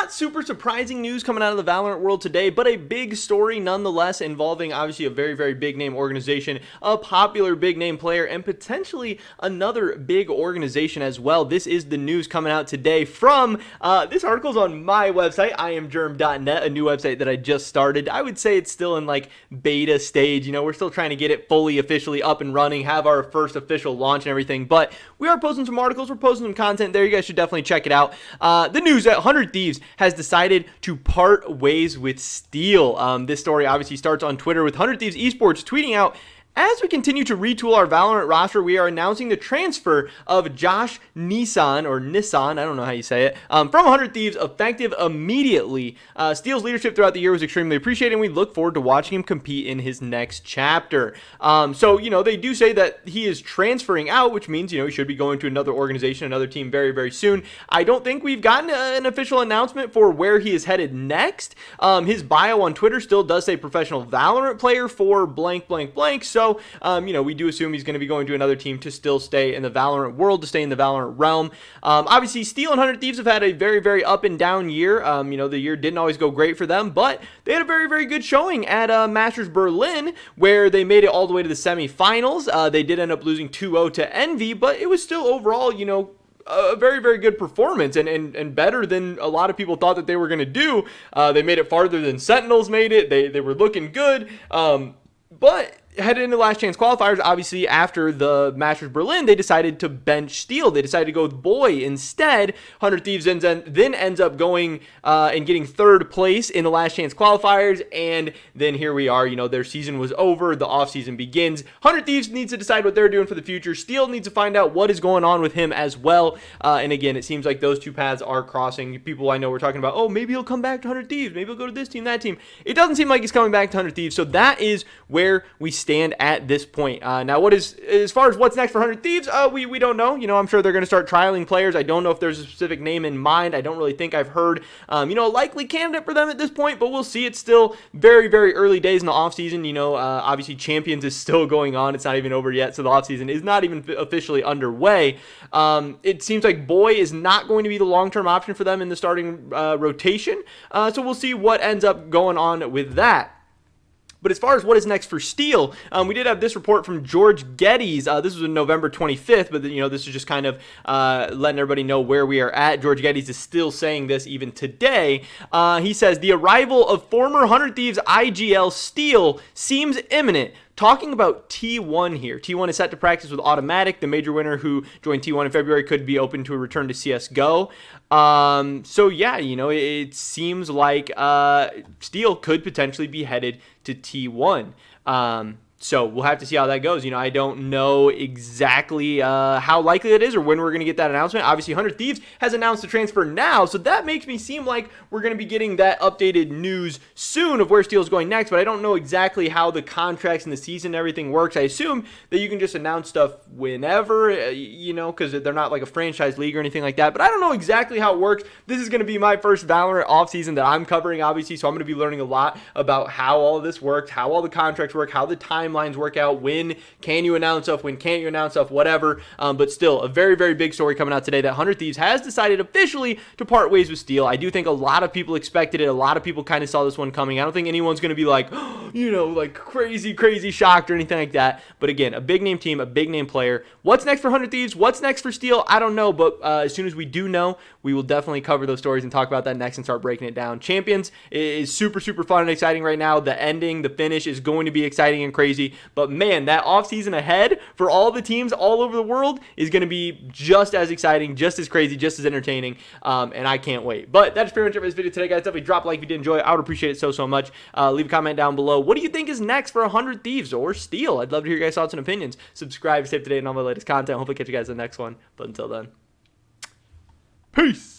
not super surprising news coming out of the Valorant world today, but a big story nonetheless, involving obviously a very, very big name organization, a popular big name player, and potentially another big organization as well. This is the news coming out today from, this article's on my website, iamgerm.net, a new website that I just started. I would say it's still in like beta stage. You know, we're still trying to get it fully officially up and running, have our first official launch and everything, but we are posting some articles, we're posting some content there. You guys should definitely check it out. The news that 100 Thieves has decided to part ways with Steel. This story obviously starts on Twitter with 100 Thieves Esports tweeting out, "As we continue to retool our Valorant roster, we are announcing the transfer of Josh Nissan, or Nissan, I don't know how you say it, from 100 Thieves, effective immediately. Steel's leadership throughout the year was extremely appreciated, and we look forward to watching him compete in his next chapter." So, you know, they do say that he is transferring out, which means, you know, he should be going to another organization, another team very, very soon. I don't think we've gotten an official announcement for where he is headed next. His bio on Twitter still does say professional Valorant player for blank, blank, blank. So, you know, we do assume he's going to be going to another team to still stay in the Valorant world, to stay in the Valorant realm. Obviously, Steel and 100 Thieves have had a very, very up and down year. You know, the year didn't always go great for them, but they had a very, very good showing at Masters Berlin, where they made it all the way to the semifinals. They did end up losing 2-0 to Envy, but it was still overall, you know, a very, very good performance, and better than a lot of people thought that they were going to do. They made it farther than Sentinels made it. They were looking good. But headed into last chance qualifiers, obviously after the Masters Berlin, they decided to bench Steel. They decided to go with Boy instead. 100 Thieves then ends up going and getting third place in the last chance qualifiers, and then here we are. You know, their season was over. The offseason begins. 100 Thieves needs to decide what they're doing for the future. Steel needs to find out what is going on with him as well. And again, it seems like those two paths are crossing. People I know were talking about, oh, maybe he'll come back to 100 Thieves. Maybe he'll go to this team, that team. It doesn't seem like he's coming back to 100 Thieves. So that is where we stand at this point. Now, as far as what's next for 100 Thieves, we don't know. You know, I'm sure they're going to start trialing players. I don't know if there's a specific name in mind. I don't really think I've heard, you know, a likely candidate for them at this point, but we'll see. It's still very, very early days in the offseason. You know, obviously Champions is still going on. It's not even over yet, so the offseason is not even officially underway. It seems like Boy is not going to be the long-term option for them in the starting rotation, so we'll see what ends up going on with that. But as far as what is next for Steel, we did have this report from George Geddes. This was on November 25th, but you know, this is just kind of letting everybody know where we are at. George Geddes is still saying this even today. He says, "The arrival of former 100 Thieves IGL Steel seems imminent." Talking about T1 here. T1 is set to practice with Automatic. The major winner who joined T1 in February could be open to a return to CSGO. So yeah, you know, it seems like Steel could potentially be headed to T1. So we'll have to see how that goes. You know, I don't know exactly how likely it is or when we're going to get that announcement. Obviously, 100 Thieves has announced the transfer now, so that makes me seem like we're going to be getting that updated news soon of where Steel's going next, but I don't know exactly how the contracts and the season and everything works. I assume that you can just announce stuff whenever, you know, because they're not like a franchise league or anything like that, but I don't know exactly how it works. This is going to be my first Valorant offseason that I'm covering, obviously, so I'm going to be learning a lot about how all of this works, how all the contracts work, how the timelines work out, when can you announce stuff, when can't you announce stuff, whatever. But still, a very, very big story coming out today that 100 Thieves has decided officially to part ways with Steel. I do think a lot of people expected it. A lot of people kind of saw this one coming. I don't think anyone's going to be like, you know, like crazy, crazy shocked or anything like that. But again, a big name team, a big name player. What's next for 100 Thieves? What's next for Steel? I don't know, but as soon as we do know, we will definitely cover those stories and talk about that next and start breaking it down. Champions is super, super fun and exciting right now. The ending, the finish is going to be exciting and crazy. But man, that offseason ahead for all the teams all over the world is going to be just as exciting, just as crazy, just as entertaining, and I can't wait. But that's pretty much it for this video today, guys. Definitely drop a like if you did enjoy it. I would appreciate it so, so much. Leave a comment down below. What do you think is next for 100 Thieves or Steel? I'd love to hear your guys' thoughts and opinions. Subscribe, stay up to date on all my latest content. Hopefully catch you guys in the next one. But until then, peace.